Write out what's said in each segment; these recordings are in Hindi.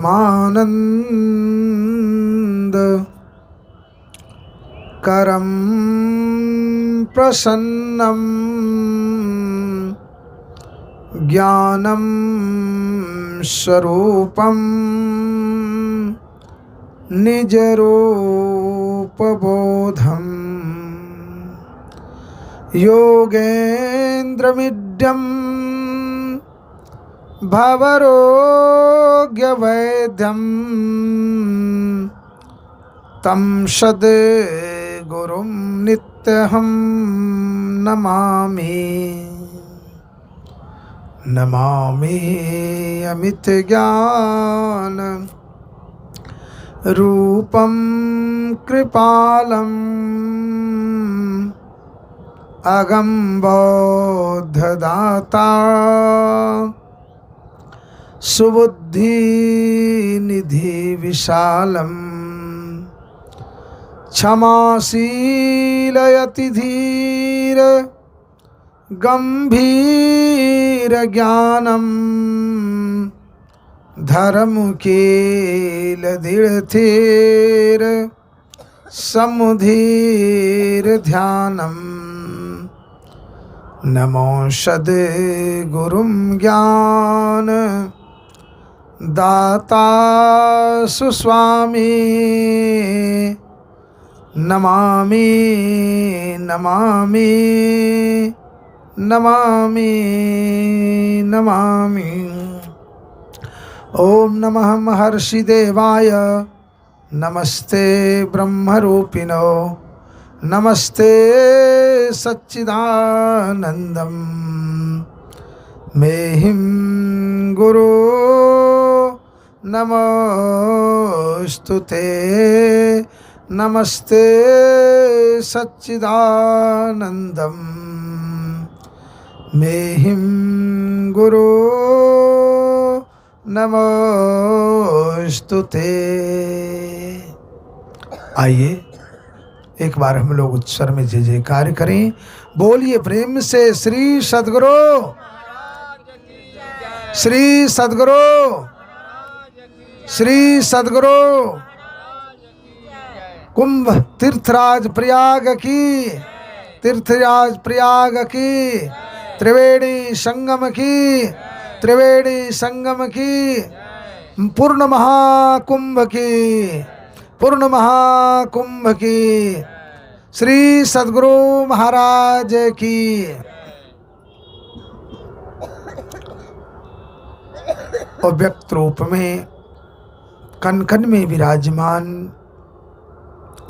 परमानंद करम प्रसन्नम ज्ञानम स्वरूपम निजरूपबोधम योगेन्द्रमिड्यम भवरोग्यवैद्यम तं सद्गुरुं नित्यहं नमामि। नमामि अमित ज्ञान रूपं कृपालम् अगम बौद्धदाता सुबुद्धि निधि विशालम क्षमाशीलयति धीर गंभीर ज्ञानम धर्मकील दृढ़थिर समुधीर ध्यानम नमो सद्गुरुं ज्ञान दाता सुस्वामी नमामि नमामि नमामि नमामि। ओम नमः महर्षि देवाय नमस्ते ब्रह्मरूपिणो नमस्ते सच्चिदानंदम मेहिं गुरो नमोस्तुते नमस्ते सच्चिदानंदम मेहिं गुरो नमोस्तुते। आइए एक बार हम लोग उत्सव में जय जयकार करें। बोलिए प्रेम से श्री सद्गुरु श्री सद्गुरु श्री सद्गुरु कुंभ तीर्थराज प्रयाग की तीर्थराज प्रयाग की त्रिवेणी संगम की त्रिवेणी संगम की पूर्ण महाकुंभ की पूर्ण महाकुंभ की श्री सद्गुरु महाराज की। अव्यक्त रूप में कण कण में विराजमान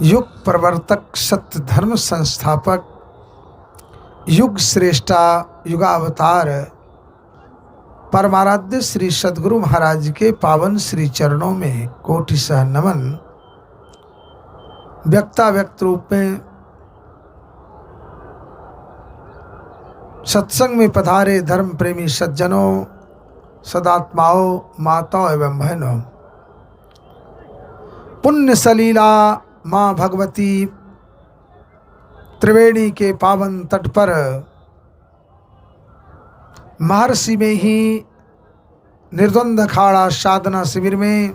युग प्रवर्तक सत्य धर्म संस्थापक युग श्रेष्ठा युगावतार परमाराध्य श्री सद्गुरु महाराज के पावन श्री चरणों में कोटिशः नमन। व्यक्ताव्यक्त रूप में सत्संग में पधारे धर्म प्रेमी सज्जनों सदात्माओं माताओं एवं बहनों, पुण्य सलीला माँ भगवती त्रिवेणी के पावन तट पर महर्षि में ही निर्द्वंद अखाड़ा साधना शिविर में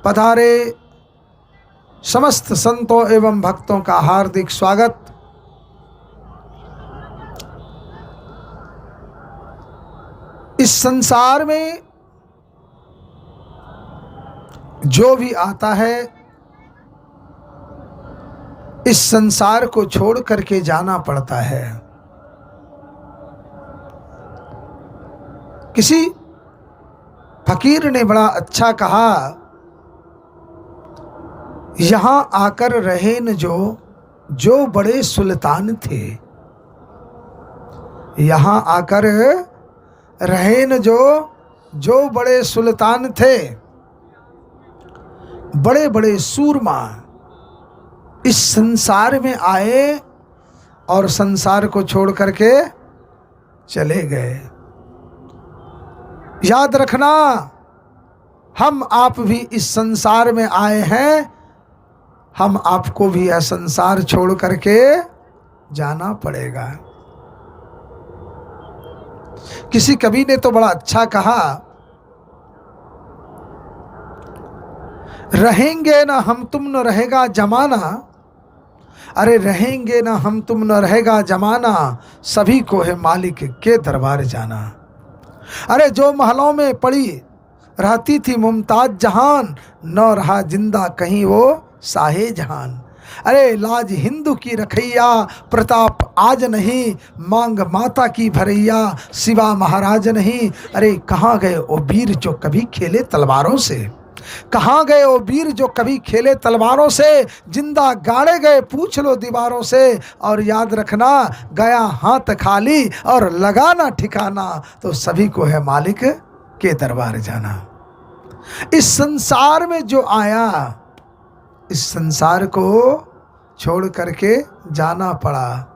पधारे समस्त संतों एवं भक्तों का हार्दिक स्वागत। इस संसार में जो भी आता है इस संसार को छोड़ करके जाना पड़ता है। किसी फकीर ने बड़ा अच्छा कहा, यहाँ आकर रहे न जो बड़े सुल्तान थे। यहाँ आकर रहे न जो बड़े सुल्तान थे, बड़े बड़े सूरमा इस संसार में आए और संसार को छोड़ करके चले गए। याद रखना, हम आप भी इस संसार में आए हैं, हम आपको भी यह संसार छोड़ करके जाना पड़ेगा। किसी कवि ने तो बड़ा अच्छा कहा, रहेंगे ना हम तुम न रहेगा जमाना, अरे रहेंगे ना हम तुम न रहेगा जमाना, सभी को है मालिक के दरबार जाना। अरे जो महलों में पड़ी रहती थी मुमताज जहान, न रहा जिंदा कहीं वो साहे जहान। अरे लाज हिंदू की रखैया, प्रताप आज नहीं, मांग माता की भरैया, शिवा महाराज नहीं। अरे कहाँ गए वो वीर जो कभी खेले तलवारों से, कहाँ गए वो वीर जो कभी खेले तलवारों से, जिंदा गाड़े गए पूछ लो दीवारों से। और याद रखना गया हाथ खाली और लगाना ठिकाना, तो सभी को है मालिक के दरबार जाना। इस संसार में जो आया, इस संसार को छोड़ करके जाना पड़ा।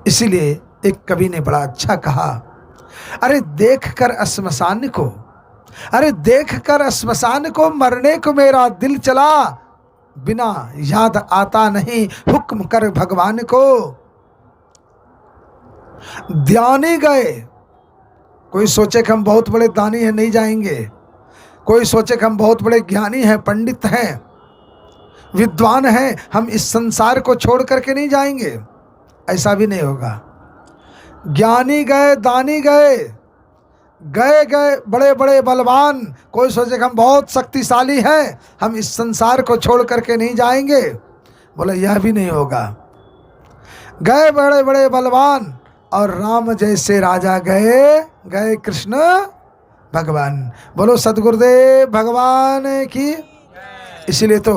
इसीलिए एक कवि ने बड़ा अच्छा कहा, अरे देख कर श्मशान को, अरे देख कर श्मशान को, मरने को मेरा दिल चला, बिना याद आता नहीं हुक्म कर भगवान को। ध्यानी गए, कोई सोचे कि हम बहुत बड़े दानी हैं नहीं जाएंगे, कोई सोचे कि हम बहुत बड़े ज्ञानी हैं, पंडित हैं, विद्वान हैं, हम इस संसार को छोड़ करके नहीं जाएंगे, ऐसा भी नहीं होगा। ज्ञानी गए, दानी गए, गए गए बड़े बड़े बलवान, कोई सोचे कि हम बहुत शक्तिशाली हैं, हम इस संसार को छोड़ करके नहीं जाएंगे, बोले यह भी नहीं होगा। गए बड़े बड़े बलवान और राम जैसे राजा गए, गए कृष्ण भगवान। बोलो सतगुरुदेव भगवान की। इसीलिए तो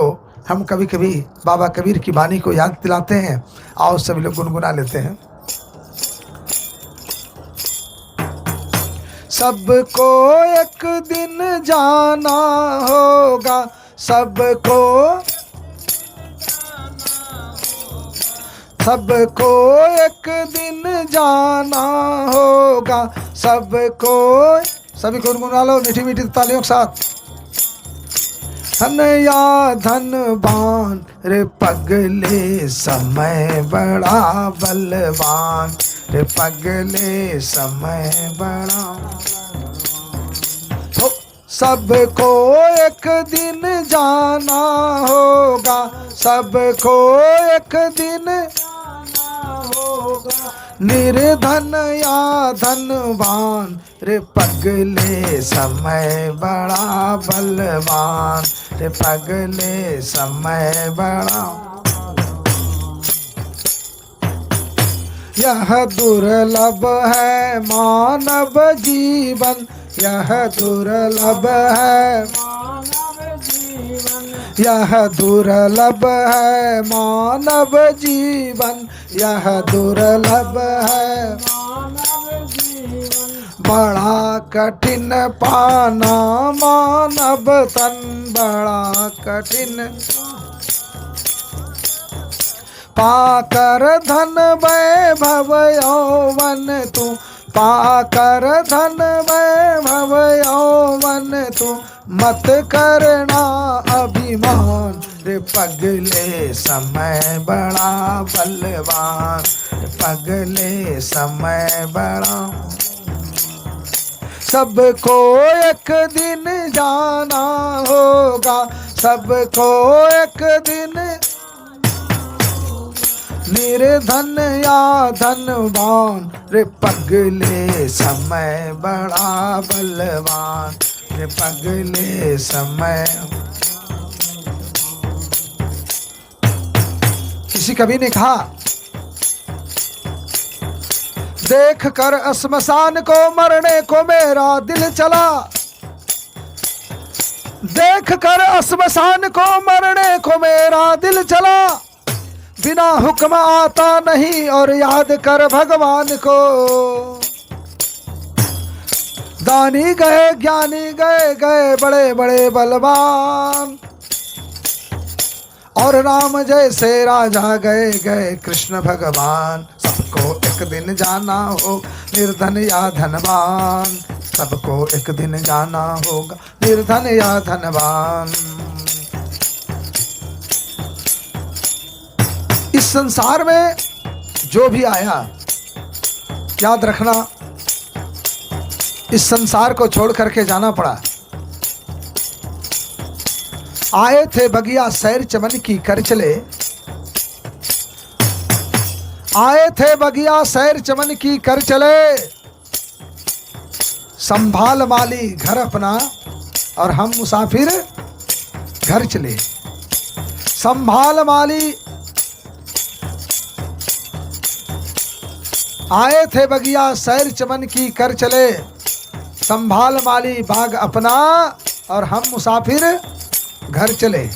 हम कभी कभी बाबा कबीर की वाणी को याद दिलाते हैं। आओ सभी लोग गुनगुना लेते हैं। सबको एक दिन जाना होगा, सबको एक दिन जाना होगा, सबको। सभी गुनगुना लो मीठी मीठी तालियों के साथ। धन या धनवान रे पगले समय बड़ा बलवान, रे पगले समय बड़ा। सबको एक दिन जाना होगा, सबको एक दिन जाना होगा, निर्धन या धनवान रे पगले समय बड़ा बलवान, रे पगले समय बड़ा। यह दुर्लभ है मानव जीवन, यह दुर्लभ है मानव जीवन, यह दुर्लभ है मानव जीवन, यह दुर्लभ है मानव जीवन। बड़ा कठिन पाना मानव तन, बड़ा कठिन पाकर धन वैभव यौवन तू, पाकर धन वैभव यौवन तू, मत करना अभिमान रे पगले समय बड़ा बलवान, पगले समय बड़ा। सबको एक दिन जाना होगा, सबको एक दिन, निर्धन या धनवान रे पगले समय बड़ा बलवान, रे पगले समय। किसी कवि ने कहा, देख कर श्मशान को मरने को मेरा दिल चला, देख कर श्मशान को मरने को मेरा दिल चला, बिना हुक्म आता नहीं और याद कर भगवान को। दानी गए, ज्ञानी गए, गए बड़े बड़े बलवान, और राम जैसे राजा गए, गए कृष्ण भगवान। सबको एक दिन जाना हो, निर्धन या धनवान, सबको एक दिन जाना होगा, निर्धन या धनवान। इस संसार में जो भी आया, याद रखना इस संसार को छोड़ करके जाना पड़ा। आए थे बगिया सैर चमन की कर चले, आए थे बगिया सैर चमन की कर चले, संभाल माली घर अपना और हम मुसाफिर घर चले। संभाल माली, आए थे बगिया सैर चमन की कर चले, संभाल माली बाग अपना और हम मुसाफिर घर चले।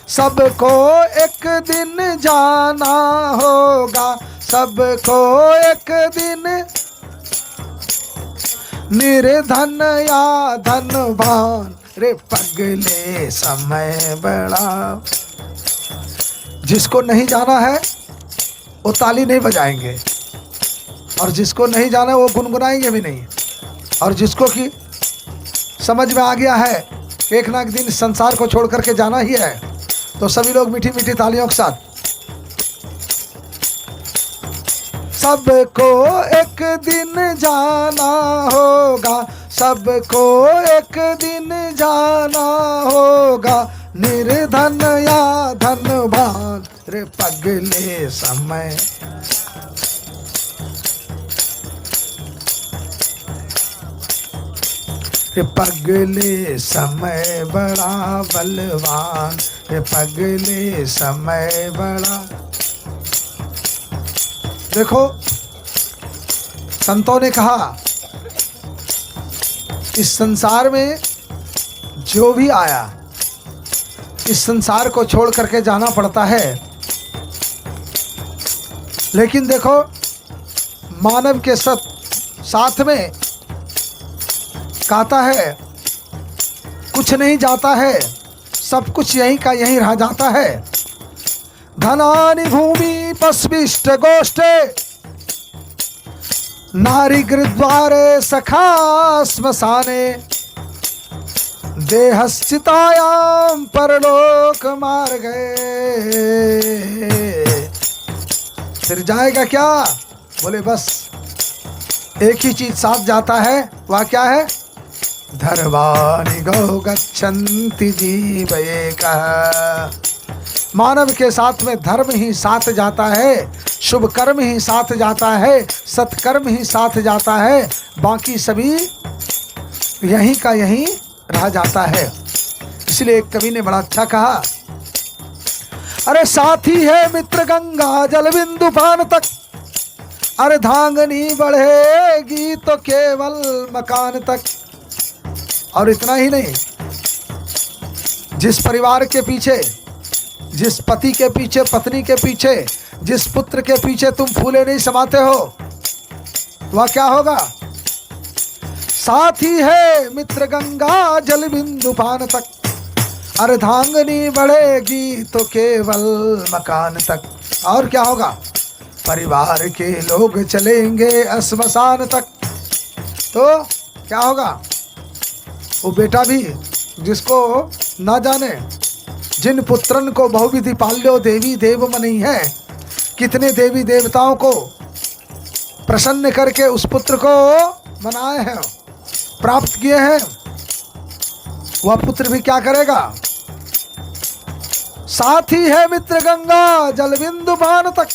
सबको एक दिन जाना होगा, सबको एक दिन, निर्धन या धनवान रे पगले समय बड़ा। जिसको नहीं जाना है वो ताली नहीं बजाएंगे, और जिसको नहीं जाना है वो गुनगुनाएंगे भी नहीं, और जिसको कि समझ में आ गया है एक ना एक दिन संसार को छोड़ करके जाना ही है, तो सभी लोग मीठी मीठी तालियों के साथ। सबको एक दिन जाना होगा, सबको एक दिन जाना होगा, निर्धन या धनवान रे पगले समय। रे पगले समय बड़ा बलवान, रे पगले समय बड़ा। देखो संतों ने कहा इस संसार में जो भी आया इस संसार को छोड़ करके जाना पड़ता है, लेकिन देखो मानव के साथ में कहता है कुछ नहीं जाता है, सब कुछ यहीं का यहीं रह जाता है। धनानि भूमि पस्विष्ट गोष्ठे, नारी गृद्वारे सखा श्मशाने, देहश्चितायाम परलोक मार गए। फिर जाएगा क्या? बोले बस एक ही चीज साथ जाता है, वह क्या है? धर्मानि गौ गच्छन्ति जीवैकः। मानव के साथ में धर्म ही साथ जाता है, शुभ कर्म ही साथ जाता है, सत्कर्म ही साथ जाता है, बाकी सभी यहीं का यहीं रह जाता है। इसलिए एक कवि ने बड़ा अच्छा कहा, अरे साथी है मित्र गंगा जल बिंदु पान तक, अर्धांगनी बढ़ेगी तो केवल मकान तक। और इतना ही नहीं, जिस परिवार के पीछे, जिस पति के पीछे, पत्नी के पीछे, जिस पुत्र के पीछे तुम फूले नहीं समाते हो, वह क्या होगा? साथी है मित्र गंगा जल बिंदु पान तक, अर्धांगनी बढ़ेगी तो केवल मकान तक। और क्या होगा? परिवार के लोग चलेंगे श्मशान तक। तो क्या होगा? वो बेटा भी जिसको ना जाने, जिन पुत्रन को बहुविधि पाल्यो देवी देव मनी है, कितने देवी देवताओं को प्रसन्न करके उस पुत्र को मनाए हैं, प्राप्त किए हैं, वह पुत्र भी क्या करेगा? साथी है मित्र गंगा जल बिंदु पान तक,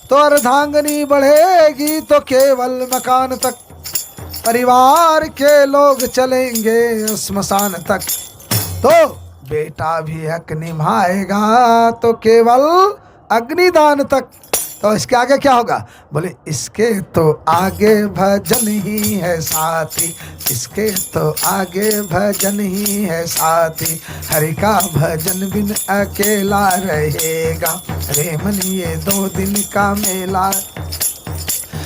तो अर्धांगनी बढ़ेगी तो केवल मकान तक, परिवार के लोग चलेंगे श्मशान तक। तो बेटा भी हक निभाएगा तो केवल अग्निदान तक। तो इसके आगे क्या होगा? बोले इसके तो आगे भजन ही है साथी, इसके तो आगे भजन ही है साथी, हरि का भजन बिन अकेला रहेगा, रे मन ये 2 दिन का मेला,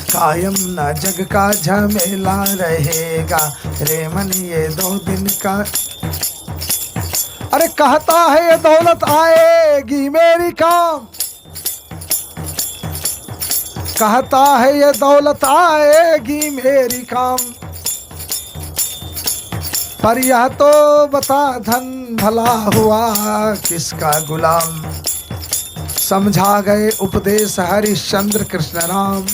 कायम न जग का झमेला रहेगा, रे मन ये 2 दिन का। अरे कहता है ये दौलत आएगी मेरी काम, कहता है ये दौलत आएगी मेरी काम, पर यह तो बता धन भला हुआ किसका गुलाम। समझा गए उपदेश हरिश्चंद्र कृष्ण राम,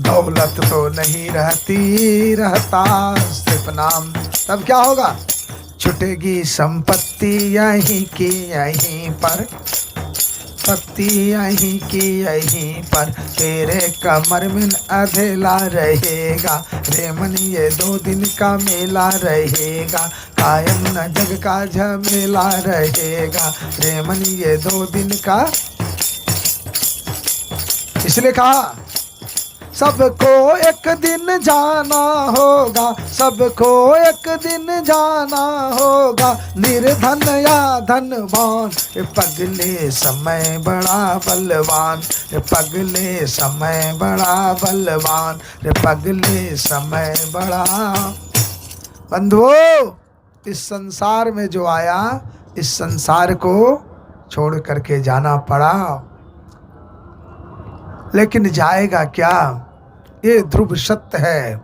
दौलत तो नहीं रहती, रहता सिर्फ नाम। तब क्या होगा? छुटेगी संपत्ति यहीं की यहीं पर, पत्ती यहीं की यहीं पर, तेरे कमर में अधेला रहेगा रे मन, ये 2 दिन का मेला रहेगा, कायम न जग का झमेला रहेगा रे मन, ये 2 दिन का। इसलिए कहा सबको एक दिन जाना होगा, सबको एक दिन जाना होगा, निर्धन या धनवान, पगले समय बड़ा बलवान, पगले समय बड़ा बलवान, पगले समय बड़ा। बंधुओं, इस संसार में जो आया, इस संसार को छोड़ करके जाना पड़ा, लेकिन जाएगा क्या, ये ध्रुव सत्य है।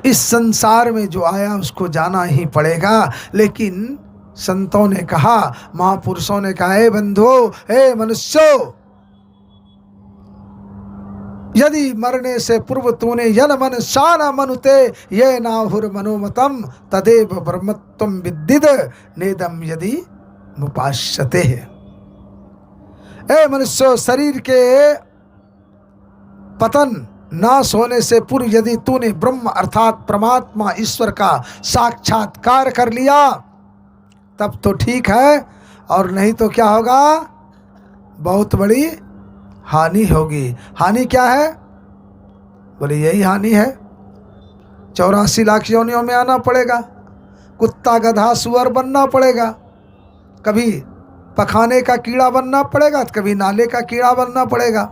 इस संसार में जो आया उसको जाना ही पड़ेगा। लेकिन संतों ने कहा, महापुरुषों ने कहा, हे बंधुओं, हे मनुष्यों, यदि मरने से पूर्व तूने यन मन शाना मनुते ये नाहुर मनोमतम तदेव ब्रह्मत्वम विद्दिद नेदम यदि मुपाश्यते। हे मनुष्यों, शरीर के पतन नाश होने से पूर्व यदि तूने ब्रह्म अर्थात परमात्मा ईश्वर का साक्षात्कार कर लिया तब तो ठीक है, और नहीं तो क्या होगा, बहुत बड़ी हानि होगी। हानि क्या है? बोले यही हानि है, 84 लाख योनियों में आना पड़ेगा, कुत्ता गधा सुअर बनना पड़ेगा, कभी पखाने का कीड़ा बनना पड़ेगा, कभी नाले का कीड़ा बनना पड़ेगा।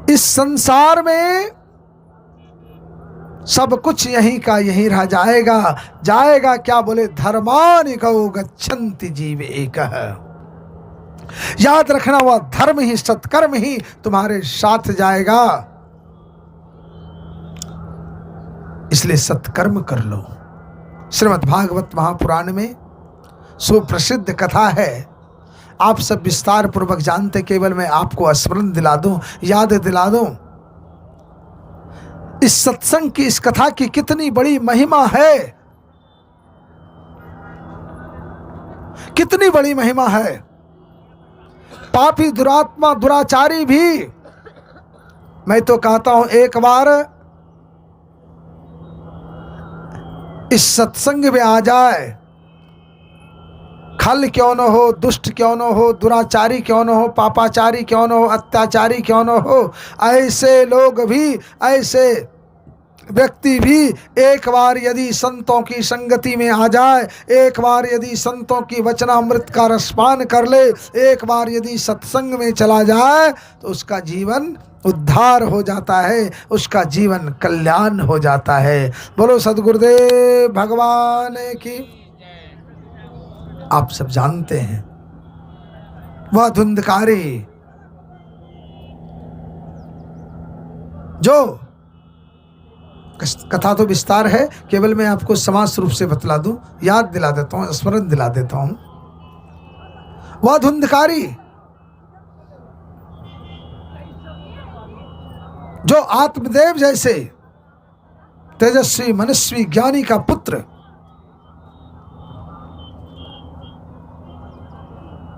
इस संसार में सब कुछ यहीं का यहीं रह जाएगा। जाएगा क्या? बोले धर्मानि गौ गच्छन्ति जीव एकः। याद रखना, वह धर्म ही, सत्कर्म ही तुम्हारे साथ जाएगा। इसलिए सत्कर्म कर लो। श्रीमद् भागवत महापुराण में सुप्रसिद्ध कथा है, आप सब विस्तार पूर्वक जानते, केवल मैं आपको स्मरण दिला दूं, याद दिला दूं। इस सत्संग की, इस कथा की कितनी बड़ी महिमा है, कितनी बड़ी महिमा है। पापी दुरात्मा दुराचारी भी, मैं तो कहता हूं, एक बार इस सत्संग में आ जाए, खल क्यों न हो, दुष्ट क्यों न हो, दुराचारी क्यों न हो, पापाचारी क्यों न हो, अत्याचारी क्यों न हो, ऐसे लोग भी, ऐसे व्यक्ति भी एक बार यदि संतों की संगति में आ जाए, एक बार यदि संतों की वचनामृत का रसपान कर ले, एक बार यदि सत्संग में चला जाए, तो उसका जीवन उद्धार हो जाता है, उसका जीवन कल्याण हो जाता है। बोलो सद्गुरुदेव भगवान की। आप सब जानते हैं, वह धुंधकारी जो, कथा तो विस्तार है, केवल मैं आपको समास रूप से बतला दूं, याद दिला देता हूं, स्मरण दिला देता हूं। वह धुंधकारी जो आत्मदेव जैसे तेजस्वी मनस्वी ज्ञानी का पुत्र,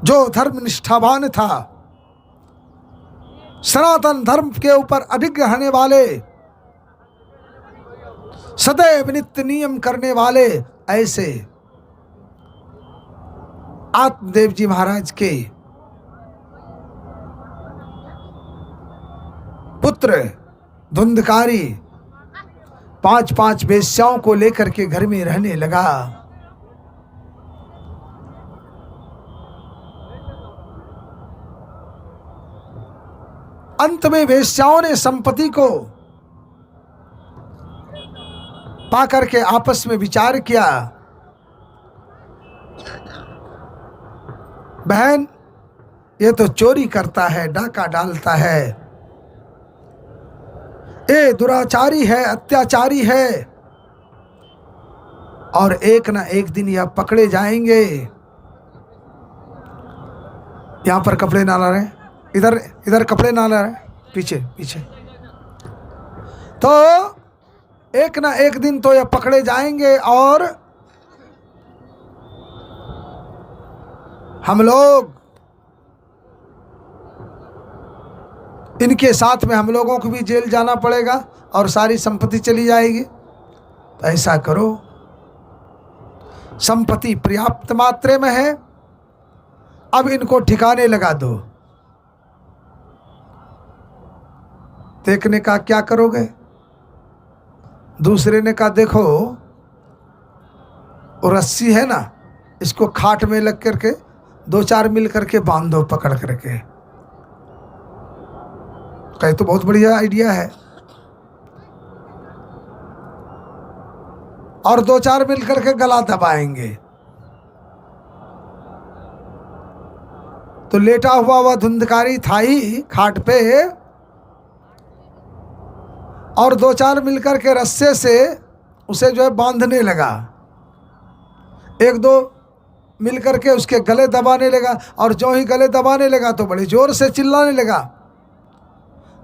जो धर्म निष्ठावान था, सनातन धर्म के ऊपर अडिग रहने वाले, सदैव नित्य नियम करने वाले, ऐसे आत्मदेव जी महाराज के पुत्र धुंधकारी 5 वेश्याओं को लेकर के घर में रहने लगा। अंत में वेश्याओं ने संपत्ति को पाकर के आपस में विचार किया, बहन ये तो चोरी करता है, डाका डालता है, ये दुराचारी है, अत्याचारी है, और एक ना एक दिन यह पकड़े जाएंगे। यहां पर कपड़े ना ला रहे, इधर कपड़े ना ला रहे, पीछे पीछे। तो एक ना एक दिन तो ये पकड़े जाएंगे और हम लोग इनके साथ में, हम लोगों को भी जेल जाना पड़ेगा और सारी संपत्ति चली जाएगी। तो ऐसा करो, संपत्ति पर्याप्त मात्रा में है, अब इनको ठिकाने लगा दो। देखने का क्या करोगे? दूसरे ने कहा देखो वो रस्सी है ना, इसको खाट में लग करके 2-4 मिल करके बांध दो पकड़ करके। कहे तो बहुत बढ़िया आइडिया है। और 2-4 मिल करके गला दबाएंगे तो लेटा हुआ वह धुंधकारी था ही खाट पे, और 2-4 मिलकर के रस्से से उसे जो है बांधने लगा। 1-2 मिलकर के उसके गले दबाने लगा, और जो ही गले दबाने लगा तो बड़ी जोर से चिल्लाने लगा।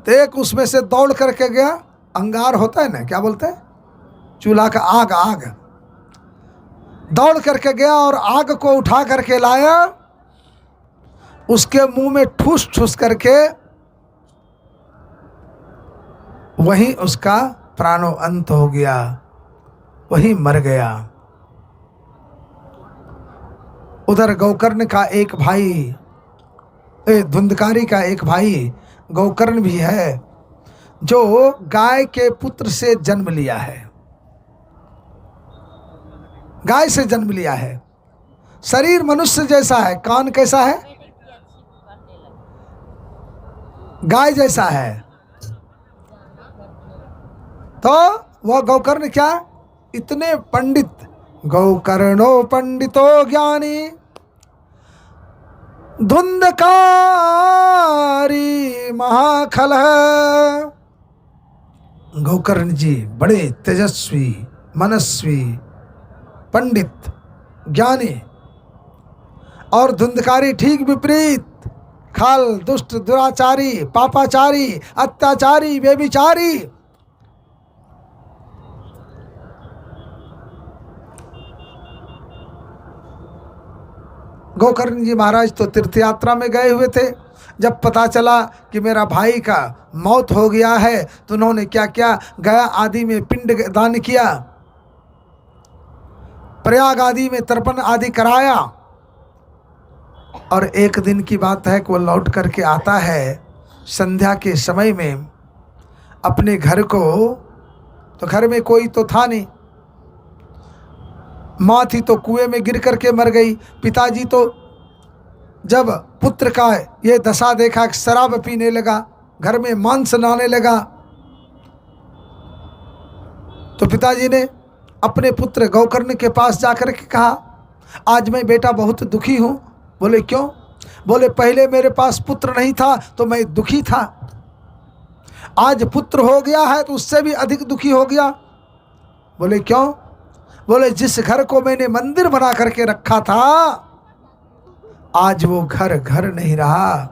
तो एक उसमें से दौड़ करके गया, अंगार होता है ना, क्या बोलते हैं, चूल्हा का आग, आग दौड़ करके गया और आग को उठा करके लाया, उसके मुंह में ठूस ठूस करके वहीं उसका प्राणो अंत हो गया, वहीं मर गया। उधर गौकर्ण का एक भाई, धुंधकारी का एक भाई गौकर्ण भी है, जो गाय के पुत्र से जन्म लिया है, गाय से जन्म लिया है। शरीर मनुष्य जैसा है, कान कैसा है, गाय जैसा है। तो वह गौकर्ण क्या, इतने पंडित, गौकर्णो पंडितो ज्ञानी धुंधकारी महाखल। गौकर्ण जी बड़े तेजस्वी, मनस्वी, पंडित, ज्ञानी, और धुंधकारी ठीक विपरीत, खल, दुष्ट, दुराचारी, पापाचारी, अत्याचारी, व्यभिचारी। गौकर्ण जी महाराज तो तीर्थ यात्रा में गए हुए थे। जब पता चला कि मेरा भाई का मौत हो गया है तो उन्होंने क्या किया, गया आदि में पिंड दान किया, प्रयाग आदि में तर्पण आदि कराया। और एक दिन की बात है कि वो लौट करके आता है संध्या के समय में अपने घर को। तो घर में कोई तो था नहीं, माँ थी तो कुएं में गिर करके मर गई। पिताजी तो जब पुत्र का ये दशा देखा, शराब पीने लगा, घर में मांस लाने लगा, तो पिताजी ने अपने पुत्र गौकर्ण के पास जाकर के कहा, आज मैं बेटा बहुत दुखी हूँ। बोले क्यों? बोले पहले मेरे पास पुत्र नहीं था तो मैं दुखी था, आज पुत्र हो गया है तो उससे भी अधिक दुखी हो गया। बोले क्यों? बोले जिस घर को मैंने मंदिर बना करके रखा था, आज वो घर घर नहीं रहा,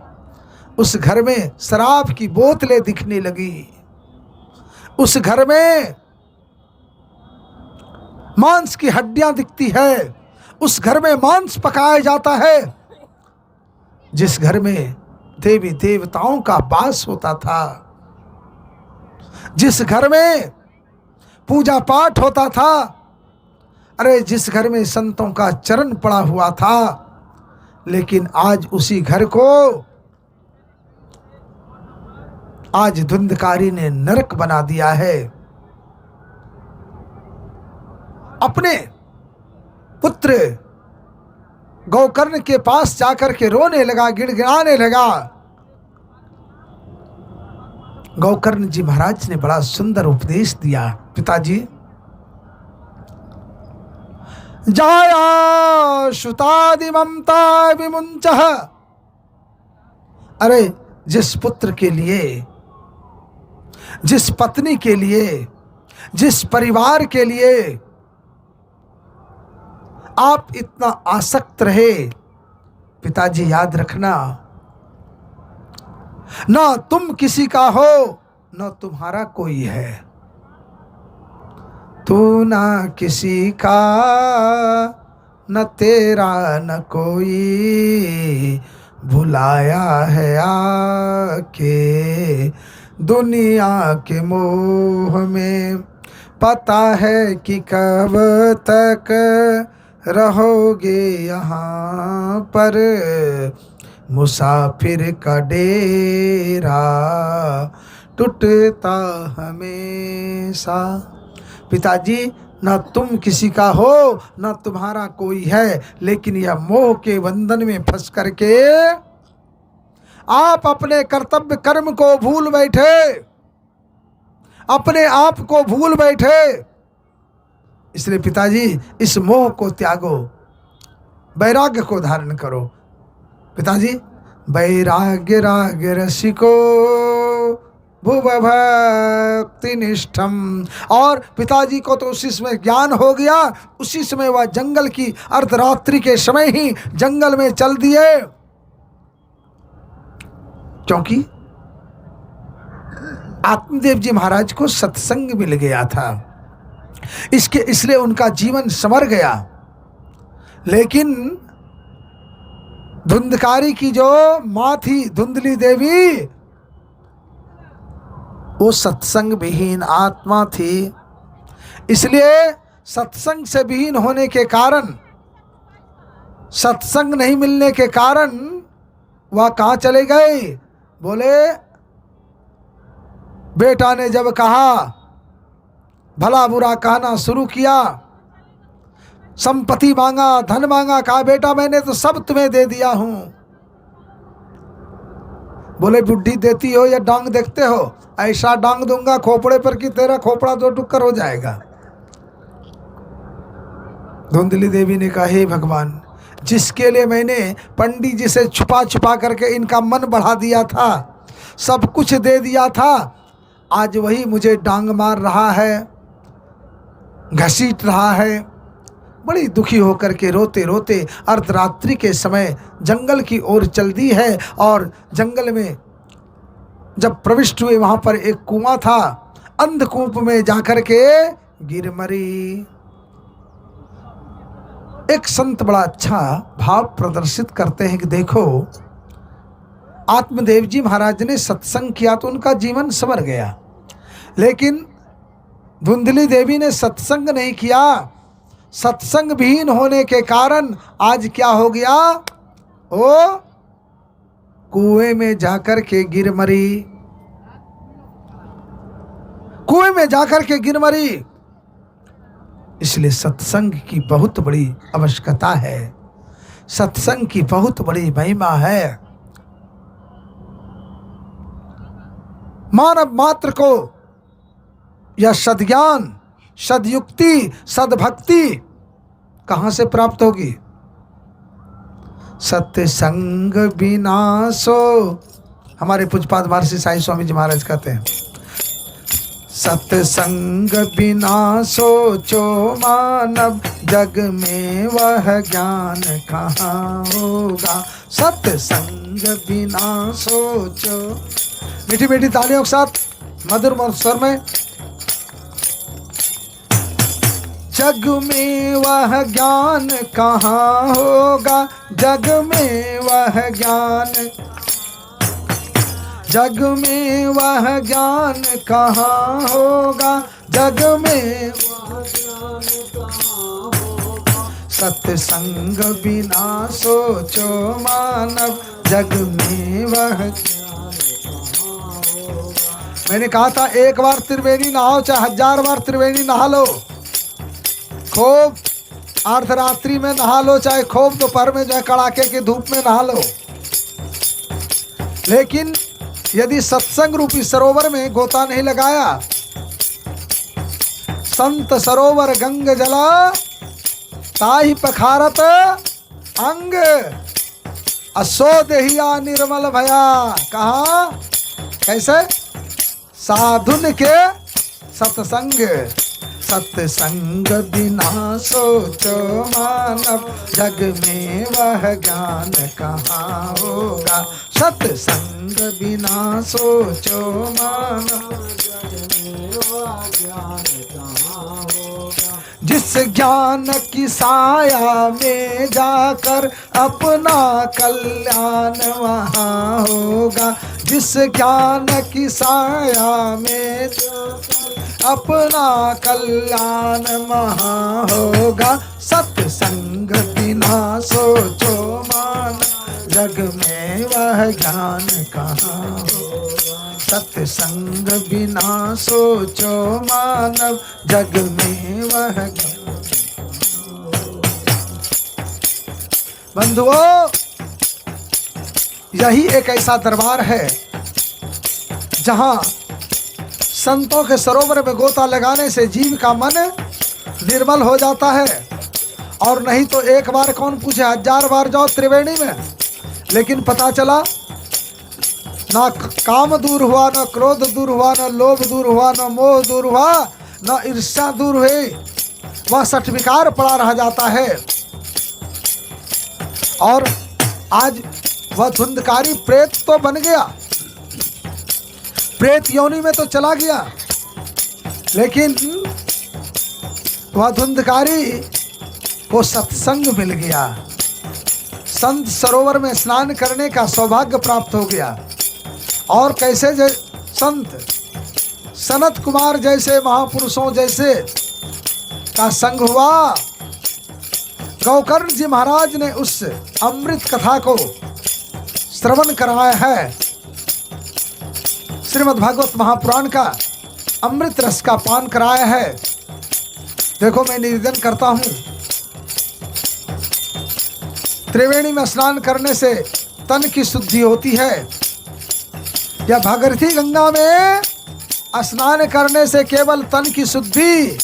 उस घर में शराब की बोतलें दिखने लगी, उस घर में मांस की हड्डियां दिखती है, उस घर में मांस पकाया जाता है। जिस घर में देवी देवताओं का वास होता था, जिस घर में पूजा पाठ होता था, अरे जिस घर में संतों का चरण पड़ा हुआ था, लेकिन आज उसी घर को आज धुंधकारी ने नरक बना दिया है। अपने पुत्र गौकर्ण के पास जाकर के रोने लगा, गिड़गिड़ाने लगा। गौकर्ण जी महाराज ने बड़ा सुंदर उपदेश दिया, पिताजी जाया श्रुतादि ममता विमुंचः। अरे जिस पुत्र के लिए, जिस पत्नी के लिए, जिस परिवार के लिए आप इतना आसक्त रहे, पिताजी याद रखना, ना तुम किसी का हो, ना तुम्हारा कोई है। तू ना किसी का न तेरा न कोई, भुलाया है आके दुनिया के मोह में। पता है कि कब तक रहोगे यहाँ पर, मुसाफिर का डेरा टूटता हमेशा। पिताजी, न तुम किसी का हो न तुम्हारा कोई है, लेकिन यह मोह के बंधन में फंस करके आप अपने कर्तव्य कर्म को भूल बैठे, अपने आप को भूल बैठे। इसलिए पिताजी, इस मोह को त्यागो, वैराग्य को धारण करो। पिताजी, वैराग्य राग रसिको भुव भक्ति निष्ठम। और पिताजी को तो उसी समय ज्ञान हो गया, उसी समय वह जंगल की अर्धरात्रि के समय ही जंगल में चल दिए, क्योंकि आत्मदेव जी महाराज को सत्संग मिल गया था, इसलिए उनका जीवन संवर गया। लेकिन धुंधकारी की जो माँ थी धुंधली देवी, वो सत्संग विहीन आत्मा थी। इसलिए सत्संग से विहीन होने के कारण, सत्संग नहीं मिलने के कारण वह कहाँ चले गए? बोले, बेटा ने जब कहा, भला बुरा कहना शुरू किया, संपत्ति मांगा, धन मांगा, कहा बेटा मैंने तो सब तुम्हें दे दिया हूं। बोले, बुढ़ी देती हो या डांग देखते हो? ऐसा डांग दूंगा खोपड़े पर कि तेरा खोपड़ा दो टुक्कर हो जाएगा। धुंधली देवी ने कहा, हे भगवान, जिसके लिए मैंने पंडित जी से छुपा छुपा करके इनका मन बढ़ा दिया था, सब कुछ दे दिया था, आज वही मुझे डांग मार रहा है, घसीट रहा है। बड़ी दुखी होकर के रोते रोते अर्धरात्रि के समय जंगल की ओर चल दी है। और जंगल में जब प्रविष्ट हुए, वहां पर एक कुआं था, अंधकूप में जाकर के गिर मरी। एक संत बड़ा अच्छा भाव प्रदर्शित करते हैं कि देखो, आत्मदेव जी महाराज ने सत्संग किया तो उनका जीवन संवर गया, लेकिन धुंधली देवी ने सत्संग नहीं किया। सत्संग विहीन होने के कारण आज क्या हो गया? ओ कुएं में जाकर के गिर मरी, कुएं में जाकर के गिर मरी। इसलिए सत्संग की बहुत बड़ी आवश्यकता है, सत्संग की बहुत बड़ी महिमा है। मानव मात्र को यह सद्ज्ञान, सदयुक्ति, सद्भक्ति कहां से प्राप्त होगी? सत्संग बिना सो, हमारे पूज्यपाद महर्षि साईं स्वामी जी महाराज कहते हैं, सत्संग बिना सोचो मानव, जग में वह ज्ञान कहाँ होगा। सत्संग बिना सोचो। मीठी मीठी तालियों के साथ मधुर स्वर में, जग में वह ज्ञान कहाँ होगा, जग में वह ज्ञान, जग में वह ज्ञान कहाँ होगा, जग में वह ज्ञान कहाँ होगा। सत्संग बिना सोचो मानव, जग में वह ज्ञान कहाँ होगा। मैंने कहा था, एक बार त्रिवेणी नहाओ चाहे 1000 बार त्रिवेणी नहा लो, खूब अर्धरात्रि में नहा लो, चाहे खूब दोपहर में जो है कड़ाके की धूप में नहा लो, लेकिन यदि सत्संग रूपी सरोवर में गोता नहीं लगाया, संत सरोवर गंग जला ताहि पखारत अंग, असो देहिया निर्मल भया। कहा कैसे? साधुन के सत्संग, सत्संग बिना सोचो मानव, जग में वह ज्ञान कहाँ होगा। सत्संग बिना सोचो मानव, जग में वह ज्ञान कहाँ होगा। जिस ज्ञान की साया में जाकर अपना कल्याण वहाँ होगा, जिस ज्ञान की साया में अपना कल्याण वहाँ होगा। सत्संग बिना सोचो मान, जग में वह ज्ञान कहाँ होगा। सत्संग बिना सोचो मानव, जग में वह ज्ञान। बंधुओं, यही एक ऐसा दरबार है जहां संतों के सरोवर में गोता लगाने से जीव का मन निर्मल हो जाता है। और नहीं तो एक बार कौन पूछे, 1000 बार जाओ त्रिवेणी में, लेकिन पता चला ना काम दूर हुआ, ना क्रोध दूर हुआ, ना लोभ दूर हुआ, ना मोह दूर हुआ, ना ईर्ष्या दूर हुई, वह सठविकार पड़ा रह जाता है। और आज वह धुंधकारी प्रेत तो बन गया, प्रेत योनि में तो चला गया, लेकिन वह धुंधकारी को सत्संग मिल गया, संत सरोवर में स्नान करने का सौभाग्य प्राप्त हो गया। और कैसे संत सनत कुमार जैसे महापुरुषों जैसे का संग हुआ। गौकर्ण जी महाराज ने उस अमृत कथा को श्रवण कराया है। श्रीमद् भागवत महापुराण का अमृत रस का पान कराया है। देखो, मैं निवेदन करता हूं, त्रिवेणी में स्नान करने से तन की शुद्धि होती है, या भागीरथी गंगा में स्नान करने से केवल तन की शुद्धि,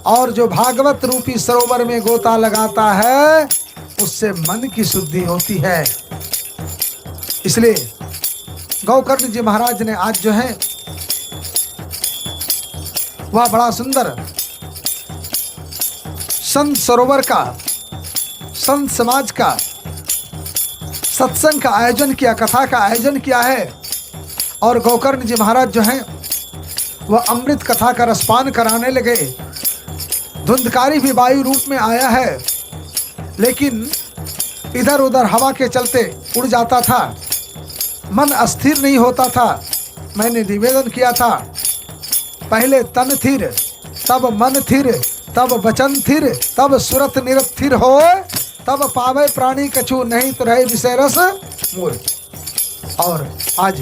और जो भागवत रूपी सरोवर में गोता लगाता है उससे मन की शुद्धि होती है। इसलिए गौकर्ण जी महाराज ने आज जो है वह बड़ा सुंदर संत सरोवर का, संत समाज का सत्संग का आयोजन किया, कथा का आयोजन किया है। और गौकर्ण जी महाराज जो हैं वह अमृत कथा का रसपान कराने लगे। धुंधकारी भी वायु रूप में आया है, लेकिन इधर उधर हवा के चलते उड़ जाता था, मन अस्थिर नहीं होता था। मैंने निवेदन किया था, पहले तन थिर, तब मन थिर, तब वचन थिर, तब सुरत निरस्थिर हो, तब पावे प्राणी कछु, नहीं तो रहे विषय रस मूल। और आज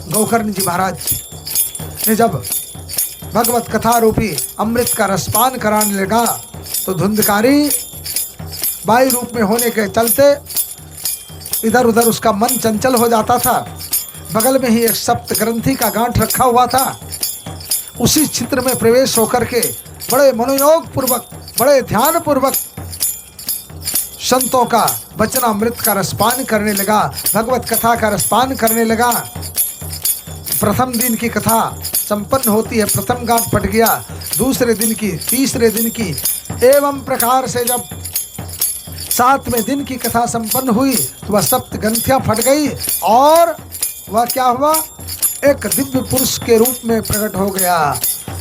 गौकर्ण जी महाराज ने जब भगवत कथा रूपी अमृत का रसपान कराने लगा तो धुंधकारी वायु रूप में होने के चलते इधर उधर उसका मन चंचल हो जाता था। बगल में ही एक सप्त ग्रंथि का गांठ रखा हुआ था। उसी चित्र में प्रवेश होकर के बड़े मनोयोग पूर्वक, बड़े ध्यान पूर्वक संतों का वचनामृत का रसपान करने लगा, भगवत कथा का रसपान करने लगा। प्रथम दिन की कथा संपन्न होती है, प्रथम गांठ फट गया, दूसरे दिन की, तीसरे दिन की, एवं प्रकार से जब 7वें दिन की कथा संपन्न हुई तो वह सप्त ग्रंथियां फट गई और वह क्या हुआ, एक दिव्य पुरुष के रूप में प्रकट हो गया।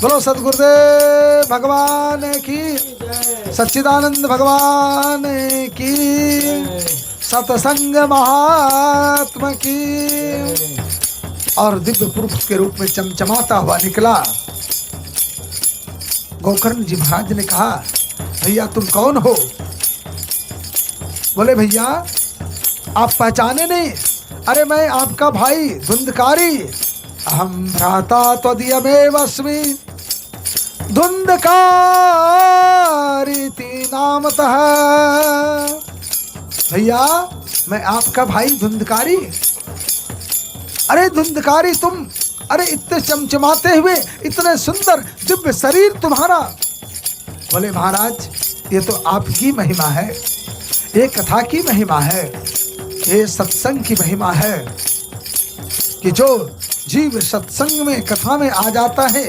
बोलो सद्गुरुदेव भगवान की, सच्चिदानंद भगवान की, सत्संग महात्मा की। और दिव्य पुरुष के रूप में चमचमाता हुआ निकला। गौकर्ण जी महाराज ने कहा, भैया तुम कौन हो? बोले, भैया आप पहचाने नहीं? अरे मैं आपका भाई धुंधकारी, अहम भ्राता त्वदीयमेवस्मि धुंधकारीति नामतः। भैया मैं आपका भाई धुंधकारी। अरे धुंधकारी तुम, अरे इतने चमचमाते हुए, इतने सुंदर दिव्य शरीर तुम्हारा। बोले महाराज ये तो आपकी महिमा है, ये कथा की महिमा है, ये सत्संग की महिमा है कि जो जीव सत्संग में, कथा में आ जाता है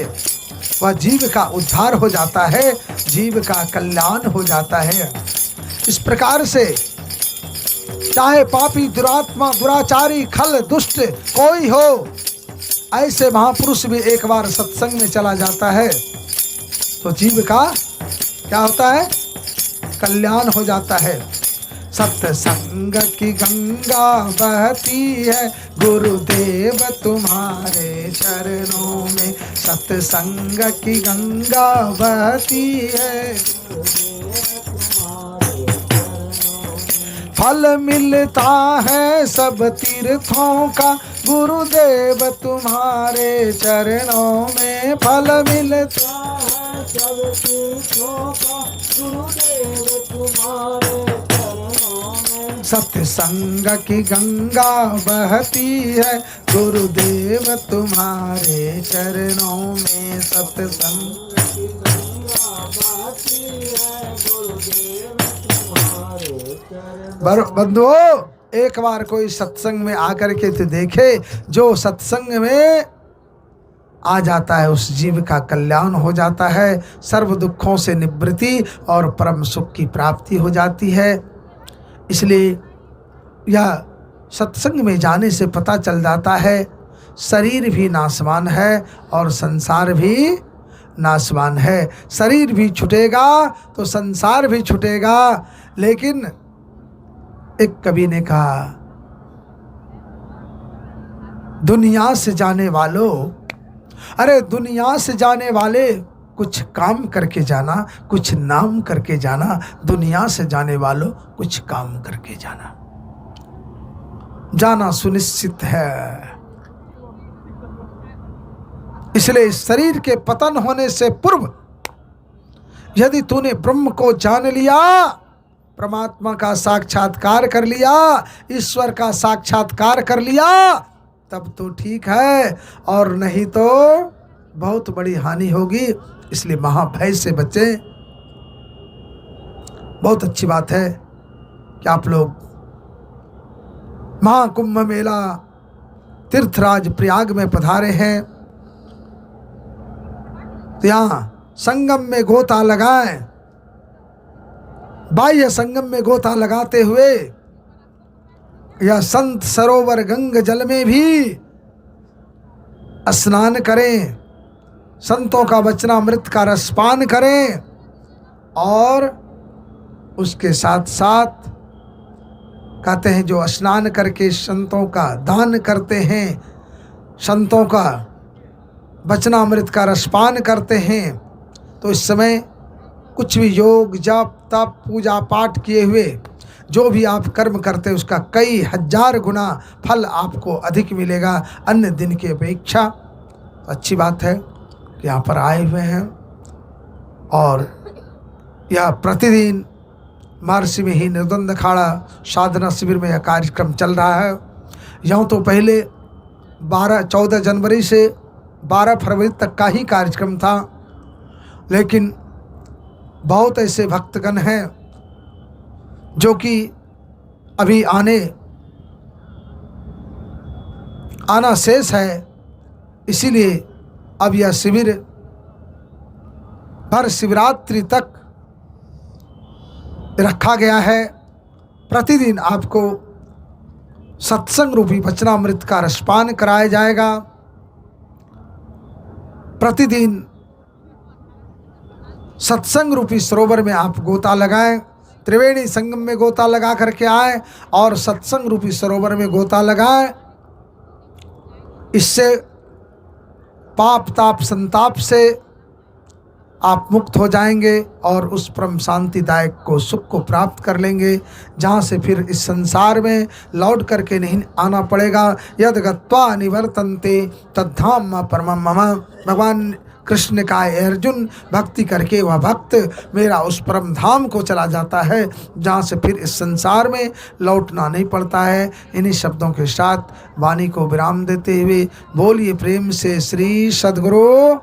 वह जीव का उद्धार हो जाता है, जीव का कल्याण हो जाता है। इस प्रकार से चाहे पापी, दुरात्मा, दुराचारी, खल, दुष्ट कोई हो, ऐसे महापुरुष भी एक बार सत्संग में चला जाता है तो जीव का क्या होता है? कल्याण हो जाता है। सत्संग की गंगा बहती है गुरुदेव तुम्हारे चरणों में, सत्संग की गंगा बहती है, फल मिलता है सब तीर्थों का गुरुदेव तुम्हारे चरणों में, फल मिलता है सब तीर्थों का गुरुदेव तुम्हारे चरणों में, सत्संग की गंगा बहती है गुरुदेव तुम्हारे चरणों में, सत्संग की गंगा बहती है गुरुदेव तुम्हारे चरणों। बंधुओं, एक बार कोई सत्संग में आकर के तो देखे, जो सत्संग में आ जाता है उस जीव का कल्याण हो जाता है, सर्व दुखों से निवृत्ति और परम सुख की प्राप्ति हो जाती है। इसलिए यह सत्संग में जाने से पता चल जाता है शरीर भी नाशवान है और संसार भी नाशवान है। शरीर भी छूटेगा तो संसार भी छूटेगा। लेकिन एक कवि ने कहा, दुनिया से जाने वालों, अरे दुनिया से जाने वाले कुछ काम करके जाना, कुछ नाम करके जाना। दुनिया से जाने वालों कुछ काम करके जाना, जाना सुनिश्चित है। इसलिए शरीर के पतन होने से पूर्व यदि तूने ब्रह्म को जान लिया, परमात्मा का साक्षात्कार कर लिया, ईश्वर का साक्षात्कार कर लिया, तब तो ठीक है, और नहीं तो बहुत बड़ी हानि होगी। इसलिए महाभय से बचें। बहुत अच्छी बात है कि आप लोग महाकुंभ मेला तीर्थराज प्रयाग में पधारे हैं, तो यहाँ संगम में गोता लगाएं। बाह्य संगम में गोता लगाते हुए या संत सरोवर गंग जल में भी स्नान करें, संतों का वचनामृत का रसपान करें, और उसके साथ साथ कहते हैं जो स्नान करके संतों का दान करते हैं, संतों का वचनामृत का रसपान करते हैं, तो इस समय कुछ भी योग जप तप पूजा पाठ किए हुए जो भी आप कर्म करते हैं उसका कई हजार गुना फल आपको अधिक मिलेगा अन्य दिन की अपेक्षा। तो अच्छी बात है कि यहाँ पर आए हुए हैं, और यह प्रतिदिन महर्षि में ही निर्द्वंद अखाड़ा साधना शिविर में यह कार्यक्रम चल रहा है। यूँ तो पहले 14 जनवरी से 12 फरवरी तक का ही कार्यक्रम था, लेकिन बहुत ऐसे भक्तगण हैं जो कि अभी आना शेष है। इसीलिए अब यह शिविर भर शिवरात्रि तक रखा गया है। प्रतिदिन आपको सत्संग रूपी वचनामृत का रसपान कराया जाएगा। प्रतिदिन सत्संग रूपी सरोवर में आप गोता लगाएं, त्रिवेणी संगम में गोता लगा करके आए और सत्संग रूपी सरोवर में गोता लगाएं। इससे पाप ताप संताप से आप मुक्त हो जाएंगे और उस परम शांतिदायक को सुख को प्राप्त कर लेंगे, जहाँ से फिर इस संसार में लौट करके नहीं आना पड़ेगा। यद गत्वा निवर्तन्ते तद्धाम परमं मम। भगवान कृष्ण का अर्जुन भक्ति करके वह भक्त मेरा उस परम धाम को चला जाता है, जहाँ से फिर इस संसार में लौटना नहीं पड़ता है। इन्हीं शब्दों के साथ वाणी को विराम देते हुए बोलिए प्रेम से श्री सद्गुरु